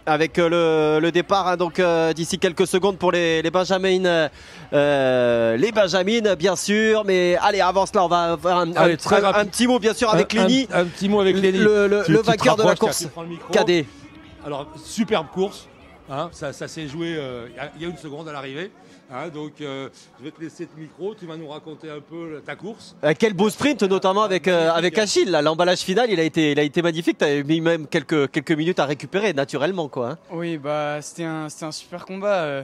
avec le départ hein, donc d'ici quelques secondes pour les Benjamines. Les Benjamines, bien sûr. Mais allez, avant cela, on va faire un petit mot, bien sûr, avec Lenny. Un petit mot avec Lenny. Le vainqueur de la course cadet. Alors, superbe course. Hein, ça s'est joué il y a une seconde à l'arrivée. Hein, donc, je vais te laisser le micro. Tu vas nous raconter un peu ta course. Quel beau sprint, notamment avec Achille. L'emballage final, il a été magnifique. Tu as mis même quelques minutes à récupérer naturellement, quoi. Hein. Oui, bah, c'était un super combat.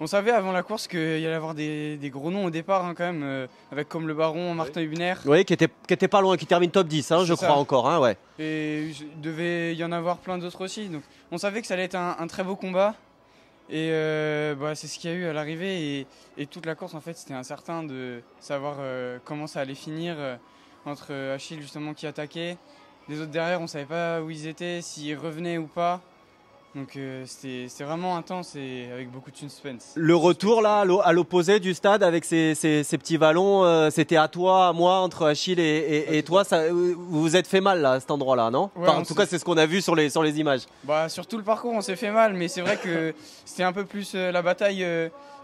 On savait avant la course qu'il y allait avoir des gros noms au départ, hein, quand même, avec comme le Baron, Martin Hübner. Oui, qui était pas loin, qui termine top 10, hein, je crois encore. Hein, ouais. Et il devait y en avoir plein d'autres aussi. Donc, on savait que ça allait être un très beau combat. Et bah, c'est ce qu'il y a eu à l'arrivée. Et toute la course, en fait, c'était incertain de savoir comment ça allait finir entre Achille, justement, qui attaquait. Les autres derrière, on ne savait pas où ils étaient, s'ils revenaient ou pas. Donc c'était vraiment intense et avec beaucoup de suspense. Le retour là à l'opposé du stade avec ces petits vallons, c'était à toi, à moi, entre Achille et toi. Ça, vous vous êtes fait mal là, à cet endroit-là, non? Ouais, enfin, en tout cas, c'est ce qu'on a vu sur les images. Bah, sur tout le parcours, on s'est fait mal, mais c'est vrai que c'était un peu plus la bataille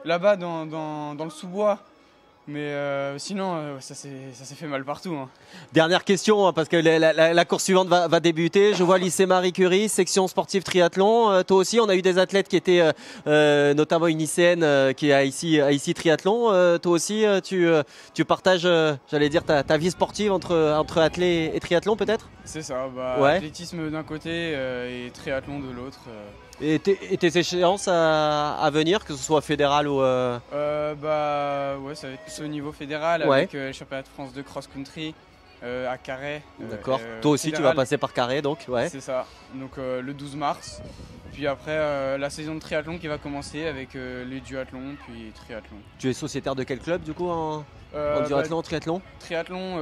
là-bas dans le sous-bois. Mais sinon, ça s'est fait mal partout. Hein. Dernière question, parce que la course suivante va débuter. Je vois lycée Marie Curie, section sportive triathlon. Toi aussi, on a eu des athlètes qui étaient, notamment une lycéenne qui est à ici triathlon. Toi aussi, tu partages, j'allais dire, ta vie sportive entre athlète et triathlon peut-être? C'est ça, bah, ouais. Athlétisme d'un côté et triathlon de l'autre. Et tes échéances à venir, que ce soit fédéral ou… Bah ouais, ça va être plus au niveau fédéral avec le championnat de France de cross-country à Carhaix. D'accord. Toi aussi, fédéral. Tu vas passer par Carhaix, donc ouais. C'est ça. Donc le 12 mars. Puis après, la saison de triathlon qui va commencer avec les duathlons, puis triathlon. Tu es sociétaire de quel club du coup en duathlon, triathlon? Triathlon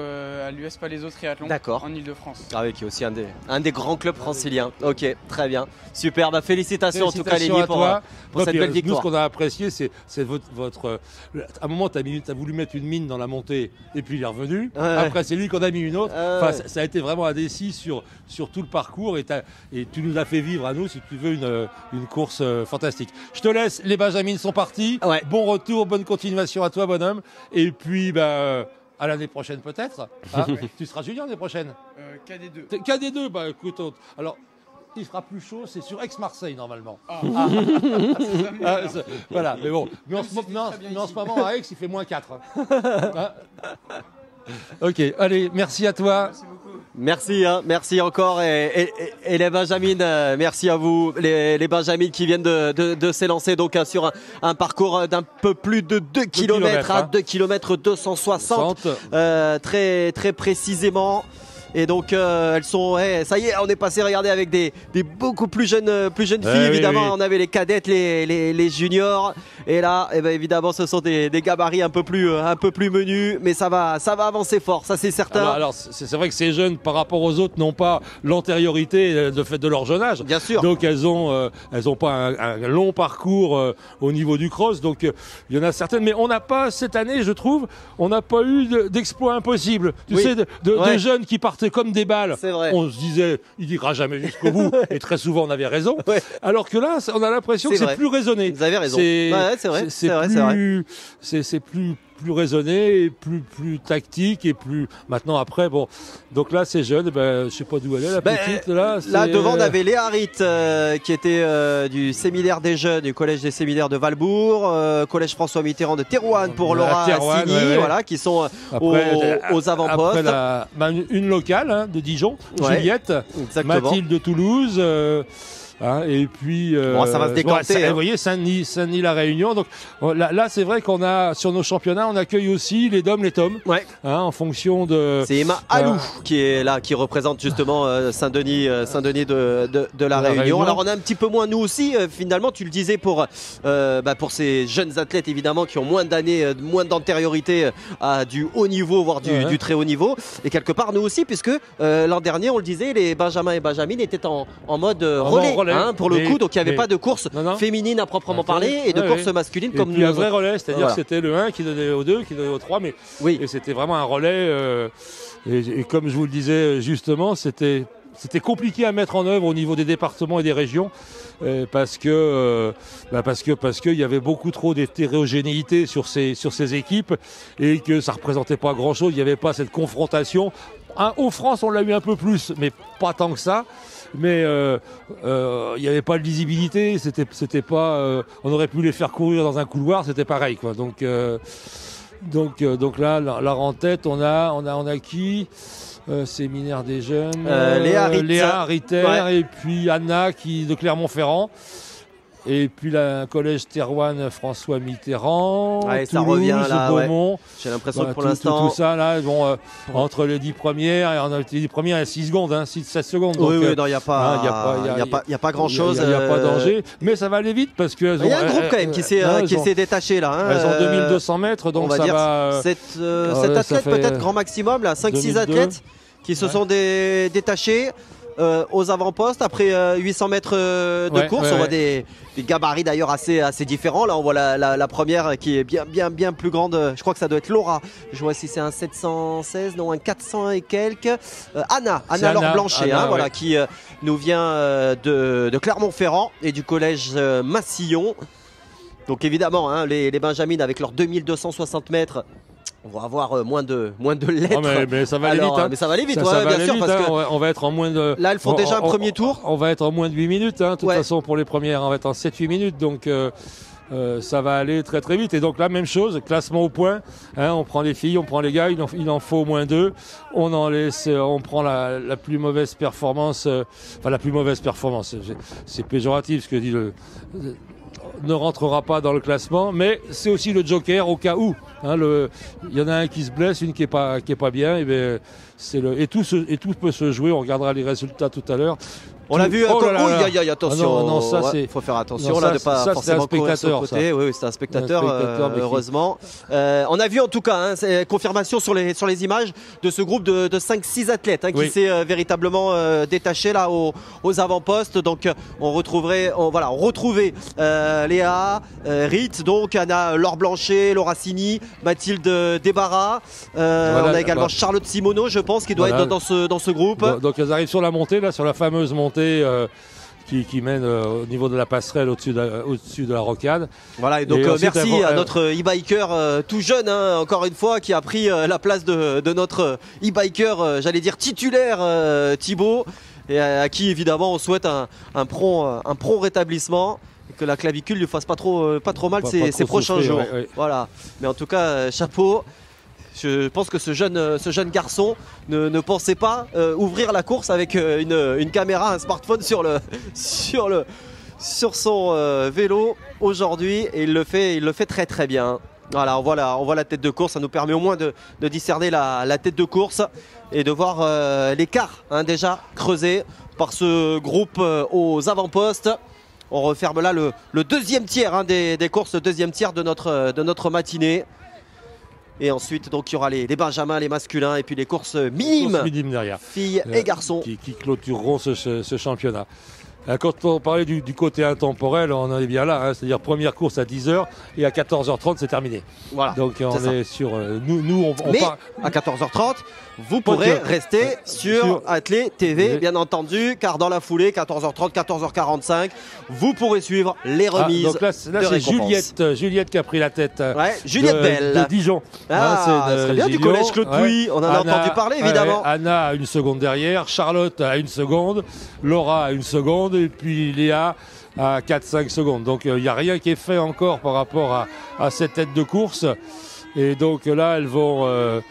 à l'US Palaiso Triathlon en Ile-de-France. Ah oui, qui est aussi un des grands clubs franciliens. Ok, très bien. Super, bah, félicitations en tout cas Lenny pour cette belle victoire. Nous, ce qu'on a apprécié, c'est votre… À un moment, tu as voulu mettre une mine dans la montée et puis il est revenu. Après, c'est lui qu'on a mis une autre. Enfin, ça a été vraiment indécis sur tout le parcours et tu nous as fait vivre à nous, si tu veux, une course fantastique. Je te laisse, les Benjamines sont partis. Bon retour, bonne continuation à toi, bonhomme. Et puis, à l'année prochaine peut-être. Hein. Tu seras junior l'année prochaine. KD2. KD2, bah écoute. Alors, il fera plus chaud, c'est sur Aix-Marseille normalement. Voilà, mais bon. Mais en ce moment, à Aix, il fait -4. Hein. Ok, allez, merci à toi. Merci beaucoup. Merci encore. Et les Benjamines, merci à vous. Les Benjamines qui viennent de s'élancer donc sur un parcours d'un peu plus de 2 km, hein. 2 km 260, très, très précisément. Et donc elles sont, ça y est, on est passé, regardez, avec des beaucoup plus jeunes filles, évidemment. Oui. On avait les cadettes, les juniors, et là, évidemment, ce sont des gabarits un peu plus menus, mais ça va avancer fort, ça c'est certain. Alors c'est vrai que ces jeunes, par rapport aux autres, n'ont pas l'antériorité de fait de leur jeune âge. Bien sûr. Donc elles ont pas un long parcours au niveau du cross. Donc il y en a certaines, mais on n'a pas cette année, je trouve, on n'a pas eu d'exploit impossible. Tu sais, de jeunes qui partaient comme des balles. On se disait, il n'ira jamais jusqu'au bout, et très souvent on avait raison. Alors que là, on a l'impression que c'est plus raisonné. Vous avez raison. C'est vrai. C'est plus raisonné, et plus tactique, et plus maintenant après bon. Donc là, c'est jeune. Je sais pas d'où elle est la petite là. Là devant, on avait Léa Harit qui était du séminaire des jeunes du collège des séminaires de Valbourg, collège François Mitterrand de Thérouanne pour Laura Assini, voilà, qui sont aux avant-postes. Après une locale hein, de Dijon, Juliette, Mathilde de Toulouse. Hein, et puis ça va se décanter. Vous voyez, Saint-Denis, La Réunion. Donc là c'est vrai qu'on a sur nos championnats, on accueille aussi les DOM, les TOM. Hein, en fonction de. C'est Emma Alou qui est là, qui représente justement Saint-Denis de La Réunion. Alors on a un petit peu moins nous aussi. Finalement, tu le disais pour ces jeunes athlètes évidemment qui ont moins d'années, moins d'antériorité à du haut niveau, voire du très haut niveau. Et quelque part nous aussi, puisque l'an dernier, on le disait, les Benjamins et Benjamines étaient en mode relais. Hein, pour le coup, donc il n'y avait pas de course féminine à proprement parler et de course masculine comme nous. Un vrai relais, c'est-à-dire que c'était le 1 qui donnait au 2, qui donnait au 3, mais et c'était vraiment un relais. Et comme je vous le disais justement, c'était c'était compliqué à mettre en œuvre au niveau des départements et des régions parce que il y avait beaucoup trop d'hétérogénéité sur ces équipes et que ça représentait pas grand-chose. Il n'y avait pas cette confrontation. Au France, on l'a eu un peu plus, mais pas tant que ça. Mais il n'y avait pas de lisibilité. C'était pas. On aurait pu les faire courir dans un couloir, c'était pareil, quoi. Donc là, en tête, on a qui Séminaire des jeunes, Léa Ritter, ouais. Et puis Anna de Clermont-Ferrand. Et puis un collège Thérouanne François Mitterrand, ouais, Toulouse, ça revient là, Beaumont. Ouais. J'ai l'impression que pour l'instant... Tout ça, là, entre les 10 premières, et on a les 10 premières, il y a 6 secondes, 16 secondes. Donc, oui, non, il n'y a pas grand-chose. Il n'y a pas danger, mais ça va aller vite parce que... Il y a un groupe quand même qui s'est détaché là. Elles ont 2200 mètres, donc ça va... 7 athlètes peut-être grand maximum, là, 5-6 athlètes qui se sont détachés. Aux avant-postes, après 800 mètres de course, on voit des gabarits d'ailleurs assez différents. Là, on voit la première qui est bien plus grande. Je crois que ça doit être Laura. Je vois si c'est un 716, non, un 400 et quelques. Anna Laure Blanchet, voilà, qui nous vient de Clermont-Ferrand et du collège Massillon. Donc évidemment, les Benjamines avec leurs 2260 mètres. On va avoir moins de lettres. Oh mais ça va aller vite. Mais ça va aller vite, bien sûr. Parce que on va être en moins de. Là, elles font déjà un premier tour. On va être en moins de 8 minutes. De toute façon, pour les premières, on va être en 7-8 minutes. Donc ça va aller très très vite. Et donc là, même chose, classement au point. On prend les filles, on prend les gars. Il en faut au moins 2. On prend la plus mauvaise performance. Enfin, la plus mauvaise performance. C'est péjoratif ce que dit ne rentrera pas dans le classement, mais c'est aussi le joker au cas où. Il y en a un qui se blesse, une qui est pas bien, et tout peut se jouer. On regardera les résultats tout à l'heure. On l'a vu, attention. Il faut faire attention là, de pas forcément courir sur le côté. Oui, c'est un spectateur, heureusement. On a vu en tout cas, confirmation sur les images de ce groupe de 5-6 athlètes qui s'est véritablement détaché là aux avant-postes. Donc on retrouvait Léa, Rit, donc Anna Laure Blanchet, Laura Cini, Mathilde Débarras. On a également Charlotte Simoneau, je pense, qui doit être dans ce groupe. Donc elles arrivent sur la montée, là, sur la fameuse montée qui mène au niveau de la passerelle au-dessus de la rocade. Voilà, et donc merci à notre e-biker tout jeune, encore une fois, qui a pris la place de notre e-biker, j'allais dire titulaire, Thibaut, et à qui évidemment on souhaite un prompt rétablissement. Et que la clavicule ne lui fasse pas trop mal ces prochains jours. Ouais. Voilà. Mais en tout cas, chapeau. Je pense que ce jeune garçon ne pensait pas ouvrir la course avec une caméra, un smartphone sur son vélo aujourd'hui, et il le fait très très bien. Voilà, on voit la tête de course, ça nous permet au moins de discerner la tête de course et de voir l'écart déjà creusé par ce groupe aux avant-postes. On referme là le deuxième tiers des courses, le deuxième tiers de notre matinée. Et ensuite, donc, il y aura les benjamins, les masculins, et puis les courses minimes derrière, filles et garçons. Qui clôtureront ce championnat. Quand on parlait du côté intemporel, on en est bien là, c'est-à-dire première course à 10h et à 14h30 c'est terminé. Voilà. Donc on est sur nous mais à 14h30 vous pourrez rester sur Athlé TV bien entendu, car dans la foulée 14h30, 14h45 vous pourrez suivre les remises. Donc là c'est Juliette qui a pris la tête. Juliette Belle de Dijon. Ça serait bien du collège Claude Puy, on en a entendu parler évidemment. Anna a 1 seconde derrière, Charlotte a 1 seconde, Laura a 1 seconde, et puis Léa à 4-5 secondes. Donc il n'y a rien qui est fait encore par rapport à cette tête de course. Et donc là, elles vont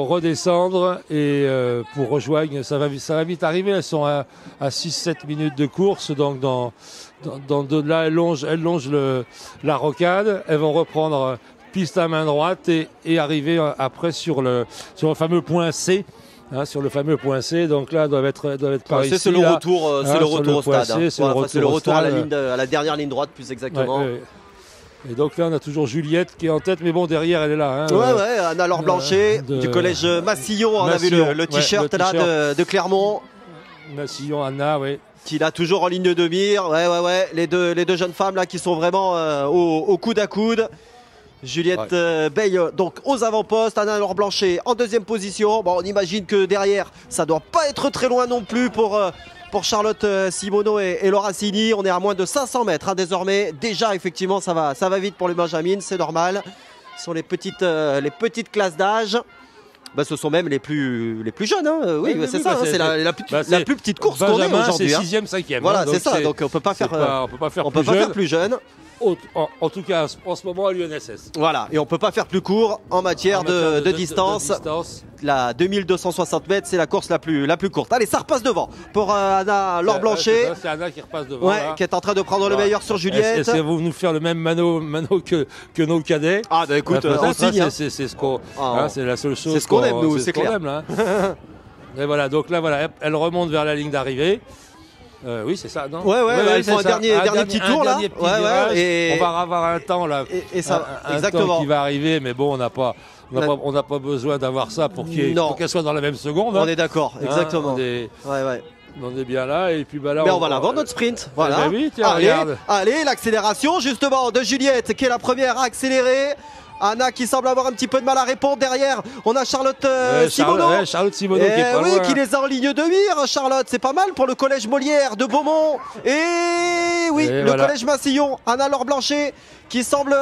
redescendre et pour rejoindre, ça va vite arriver. Elles sont à 6-7 minutes de course. Donc là, elles longent la rocade. Elles vont reprendre piste à main droite et arriver après sur le fameux point C. Sur le fameux point C, donc là doivent être par ici. C'est le retour au stade. C'est le retour à la dernière ligne droite, plus exactement. Et donc là on a toujours Juliette qui est en tête, mais bon derrière elle est là. Anna Laure Blanchet du collège Massillon. On a vu le t-shirt là de Clermont. Massillon, Anna, qui l'a toujours en ligne de mire. Les deux jeunes femmes là qui sont vraiment au coude à coude. Juliette Bay, donc aux avant-postes, Anna Laure-Blanchet en deuxième position. Bon, on imagine que derrière, ça doit pas être très loin non plus pour Charlotte Simoneau et Laura Cini. On est à moins de 500 mètres désormais. Déjà, effectivement, ça va vite pour les Benjamines, c'est normal. Ce sont les petites classes d'âge. Bah, ce sont même les plus jeunes, hein. Oui, c'est ça, c'est la plus petite course qu'on ait aujourd'hui. C'est 6e, 5e. Voilà, c'est ça, donc on peut pas faire plus jeune. En tout cas, en ce moment à l'UNSS. Voilà, et on peut pas faire plus court en matière de distance. La 2260 mètres, c'est la course la plus courte. Allez, ça repasse devant pour Anna Laure-Blanchet. C'est Anna qui repasse devant. Ouais, qui est en train de prendre le meilleur sur Juliette. Est-ce que vous nous faire le même mano que nos cadets? Ah, bah écoute, on signe. C'est ce qu'on. C'est la seule chose. C'est ce qu'on aime, nous, c'est clair. Et voilà, donc là, voilà, elle remonte vers la ligne d'arrivée. Oui, c'est ça, non? Ouais, ils font un dernier petit tour là. Et on va avoir un temps là. Et ça, un exactement. temps qui va arriver, mais bon, on n'a pas besoin d'avoir ça pour qu'elle soit dans la même seconde. On est d'accord, exactement. On est bien là, et puis bah là. Mais on va l'avoir notre sprint. Voilà. Oui, tiens, regarde. Allez, l'accélération justement de Juliette qui est la première à accélérer. Anna qui semble avoir un petit peu de mal à répondre derrière. On a Charlotte Simoneau. Charlotte Simoneau qui est pas loin. Qui les a en ligne de mire. Charlotte, c'est pas mal pour le collège Molière de Beaumont. Et oui, le collège Massillon. Anna Laure-Blanchet qui semble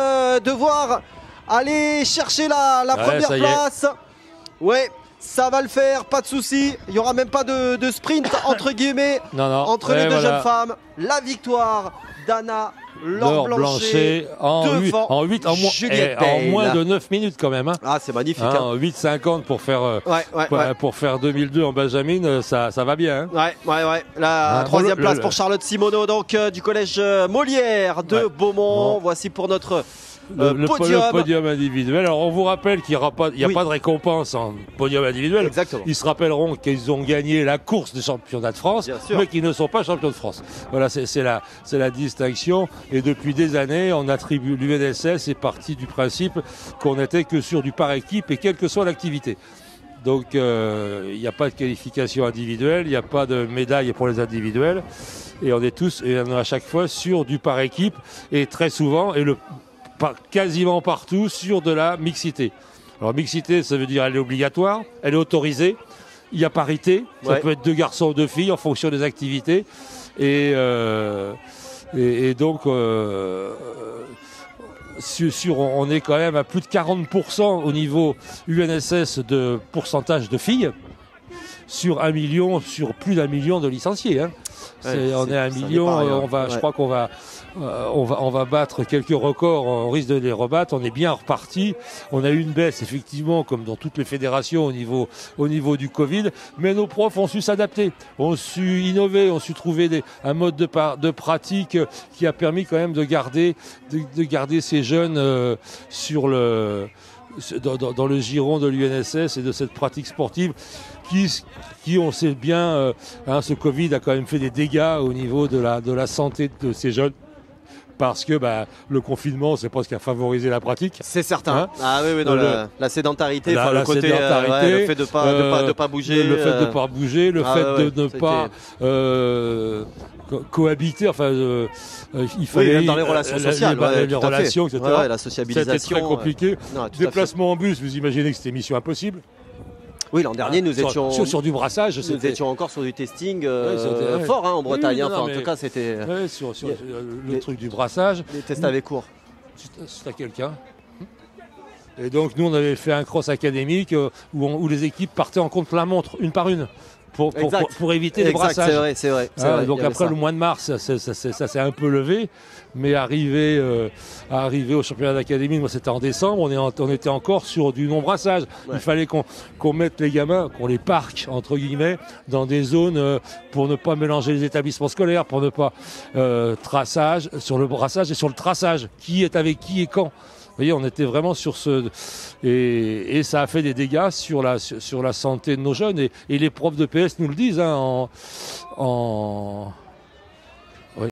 devoir aller chercher la première place. Ouais. Ça va le faire, pas de souci. Il n'y aura même pas de sprint entre guillemets entre les deux jeunes femmes. La victoire d'Anna Laure-Blanchet en moins de 9 minutes quand même. Ah, c'est magnifique. 8,50 pour faire 2002 en Benjamin, ça va bien. La troisième place pour Charlotte Simoneau, donc du collège Molière de Beaumont. Voici pour notre le podium individuel. Alors on vous rappelle qu'il n'y a pas de récompense en podium individuel. Exactement. Ils se rappelleront qu'ils ont gagné la course des championnats de France, mais qu'ils ne sont pas champions de France. Voilà, c'est la distinction. Et depuis des années, on attribue l'UNSS est parti du principe qu'on n'était que sur du par équipe et quelle que soit l'activité. Donc il n'y a pas de qualification individuelle, il n'y a pas de médaille pour les individuels. Et on est tous, et on est à chaque fois sur du par équipe et très souvent, quasiment partout sur de la mixité. Alors mixité, ça veut dire elle est obligatoire, elle est autorisée, il y a parité, ça peut être 2 garçons ou 2 filles en fonction des activités. Et donc on est quand même à plus de 40% au niveau UNSS de pourcentage de filles sur plus d'1 million de licenciés. On est à 1 million, je crois qu'on va battre quelques records, on risque de les rebattre, on est bien reparti. On a eu une baisse effectivement comme dans toutes les fédérations au niveau du Covid, mais nos profs ont su s'adapter, ont su innover, ont su trouver un mode de pratique qui a permis quand même de garder ces jeunes dans le giron de l'UNSS et de cette pratique sportive qui on sait bien, ce Covid a quand même fait des dégâts au niveau de la santé de ces jeunes. Parce que le confinement, c'est pas ce qui a favorisé la pratique. C'est certain. La sédentarité, le fait de pas bouger. Le fait de ne pas bouger, le fait de ne pas cohabiter. Il fallait dans les relations sociales. Les relations, etc. La sociabilisation. C'était très compliqué. Déplacement en bus, vous imaginez que c'était mission impossible. Oui, l'an dernier, nous étions sur du brassage. Nous étions encore sur du testing fort en Bretagne. En tout cas, c'était. Sur le truc du brassage. Les tests avaient cours. C'est à quelqu'un. Et donc, nous, on avait fait un cross académique où les équipes partaient en contre-la-montre, une par une. Pour éviter le brassage. C'est vrai. Donc après le mois de mars, ça s'est un peu levé, mais arrivé au championnat d'académie, moi c'était en décembre, on était encore sur du non-brassage. Il fallait qu'on mette les gamins, qu'on les parque entre guillemets dans des zones pour ne pas mélanger les établissements scolaires, pour ne pas traçage sur le brassage et sur le traçage. Qui est avec qui et quand. Vous voyez, on était vraiment sur et ça a fait des dégâts sur la santé de nos jeunes et les profs de PS nous le disent en